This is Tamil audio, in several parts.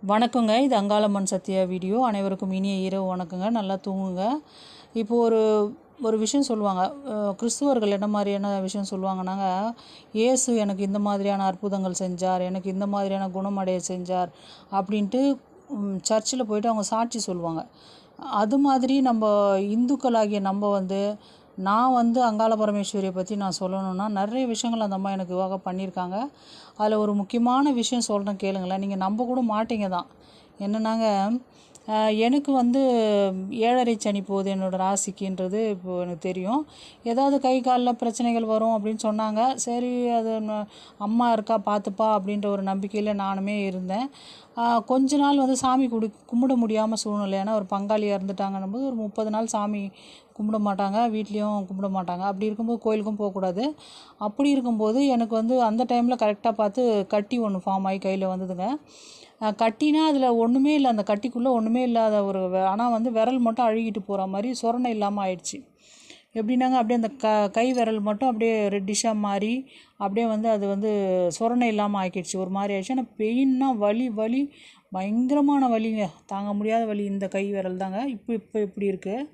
வணக்கங்க. இது அங்காளம்மன் சத்யா வீடியோ. அனைவருக்கும் இனிய இரவு வணக்கங்க. நல்லா தூங்குங்க. இப்போது ஒரு விஷயம் சொல்லுவாங்க. கிறிஸ்துவர்கள் என்ன மாதிரியான விஷயம் சொல்லுவாங்கன்னாங்க, இயேசு எனக்கு இந்த மாதிரியான அற்புதங்கள் செஞ்சார், எனக்கு இந்த மாதிரியான குணமடைய செஞ்சார் அப்படின்ட்டு சர்ச்சில் போயிட்டு அவங்க சாட்சி சொல்லுவாங்க. அது மாதிரி நம்ம இந்துக்களாகிய நான் அங்காள பரமேஸ்வரியை பற்றி நான் சொல்லணுன்னா, நிறைய விஷயங்கள் அந்த அம்மா எனக்காக பண்ணியிருக்காங்க. அதில் ஒரு முக்கியமான விஷயம் சொல்கிறேன் கேளுங்களேன். நீங்கள் நம்ப கூட மாட்டீங்க தான். என்னன்னாங்க, எனக்கு 7.5 சனி போகுது என்னோடய ராசிக்குன்றது இப்போது எனக்கு தெரியும். ஏதாவது கை காலில் பிரச்சனைகள் வரும் அப்படின்னு சொன்னாங்க. சரி, அது அம்மா இருக்கா பார்த்துப்பா அப்படின்ற ஒரு நம்பிக்கையில் நானுமே இருந்தேன். கொஞ்ச நாள் சாமி கும்பிட முடியாமல் சூழ்நிலை. ஏன்னா ஒரு பங்காளியாக இருந்துட்டாங்கன்னும்போது ஒரு 30 நாள் சாமி கும்பிட மாட்டாங்க, வீட்லேயும் கும்பிட மாட்டாங்க. அப்படி இருக்கும்போது கோயிலுக்கும் போகக்கூடாது. அப்படி இருக்கும்போது எனக்கு அந்த டைமில் கரெக்டாக பார்த்து கட்டி ஒன்று ஃபார்ம் ஆகி கையில் வந்ததுங்க. கட்டினா அதில் ஒன்றுமே இல்லை, அந்த கட்டிக்குள்ளே ஒன்றுமே இல்லாத ஒரு ஆனால் விரல் மட்டும் அழுகிட்டு போகிற மாதிரி சொரணை இல்லாமல் ஆயிடுச்சு. எப்படின்னாங்க, அப்படியே அந்த கை விரல் மட்டும் அப்படியே ரெட்டிஷாக மாறி அப்படியே அது சொரணை இல்லாமல் ஆக்கிடுச்சு, ஒரு மாதிரி ஆயிடுச்சு. ஆனால் பெயின்னா வலி பயங்கரமான வலிங்க, தாங்க முடியாத வலி. இந்த கை விரல் தாங்க இப்போ இப்படி இருக்குது.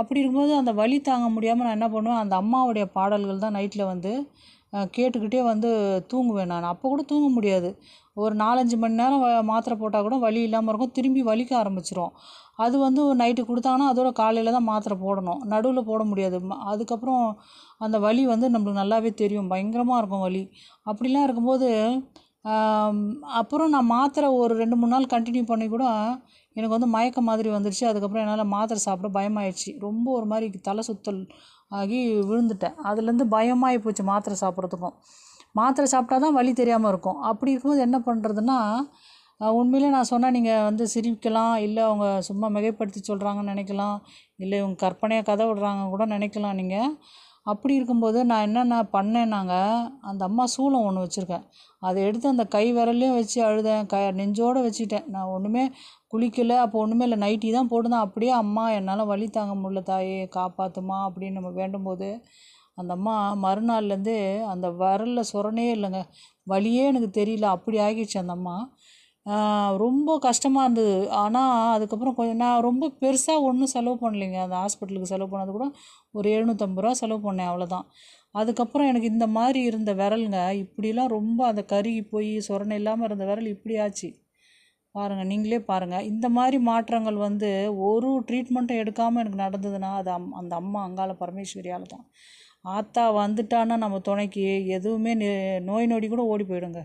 அப்படி இருக்கும்போது அந்த வலி தாங்க முடியாமல் நான் என்ன பண்ணுவேன், அந்த அம்மாவுடைய பாடல்கள் தான் நைட்டில் கேட்டுக்கிட்டே தூங்குவேன் நான். அப்போ கூட தூங்க முடியாது. ஒரு 4-5 மணி நேரம் மாத்திரை போட்டால் கூட வலி இல்லாமல் இருக்கும். திரும்பி வலிக்க ஆரம்பிச்சிரும். அது நைட்டு கொடுத்தாங்கன்னா அதோட காலையில் தான் மாத்திரை போடணும், நடுவில் போட முடியாது. அதுக்கப்புறம் அந்த வலி நம்மளுக்கு நல்லாவே தெரியும், பயங்கரமாக இருக்கும் வலி. அப்படிலாம் இருக்கும்போது அப்புறம் நான் மாத்திரை ஒரு 2-3 நாள் கண்டினியூ பண்ணி கூட எனக்கு மயக்கம் மாதிரி வந்துடுச்சு. அதுக்கப்புறம் என்னால் மாத்திரை சாப்பிட பயமாயிடுச்சு. ரொம்ப ஒரு மாதிரி தலை சுத்தல் ஆகி விழுந்துட்டேன். அதுலேருந்து பயமாகி போச்சு மாத்திரை சாப்பிட்றதுக்கும். மாத்திரை சாப்பிட்டா தான் வலி தெரியாமல் இருக்கும். அப்படி இருக்கும்போது என்ன பண்ணுறதுன்னா, உண்மையிலே நான் சொன்னால் நீங்கள் சிரிக்கலாம், இல்லை அவங்க சும்மா மிகைப்படுத்தி சொல்கிறாங்கன்னு நினைக்கலாம், இல்லை இவங்க கற்பனையாக கதை விடுறாங்க கூட நினைக்கலாம் நீங்கள். அப்படி இருக்கும்போது நான் என்னென்ன பண்ணேன்னாங்க, அந்த அம்மா சூலம் ஒன்று வச்சுருக்கேன், அதை எடுத்து அந்த கை விரல்லையும் வச்சு அழுதேன், நெஞ்சோடு வச்சுட்டேன். நான் ஒன்றுமே குளிக்கலை, அப்போ ஒன்றுமே இல்லை, நைட்டி தான் போட்டுதான். அப்படியே அம்மா என்னால் வலி தாங்க முடியல தாயே காப்பாற்றுமா அப்படின்னு நம்ம வேண்டும்போது, அந்த அம்மா மறுநாள்லேருந்தே அந்த விரலில் சொரணையே இல்லைங்க, வலியே எனக்கு தெரியல, அப்படி ஆகிடுச்சு அந்த அம்மா. ரொம்ப கஷ்டமாக இருந்தது. ஆனால் அதுக்கப்புறம் நான் ரொம்ப பெருசாக ஒன்றும் செலவு பண்ணலைங்க. அந்த ஹாஸ்பிட்டலுக்கு செலவு பண்ணது கூட ஒரு 750 ரூபா செலவு பண்ணேன், அவ்வளோதான். அதுக்கப்புறம் எனக்கு இந்த மாதிரி இருந்த விரலுங்க இப்படிலாம் ரொம்ப அந்த கருகி போய் சொரணை இல்லாமல் இருந்த விரல் இப்படி ஆச்சு பாருங்கள். நீங்களே பாருங்கள், இந்த மாதிரி மாற்றங்கள் ஒரு ட்ரீட்மெண்ட்டும் எடுக்காமல் எனக்கு நடந்ததுன்னா அது அந்த அம்மா அங்காள பரமேஸ்வரியால் தான். ஆத்தா வந்துட்டான்னா நம்ம துணைக்கு எதுவுமே நோய் நொடி கூட ஓடி போயிடுங்க.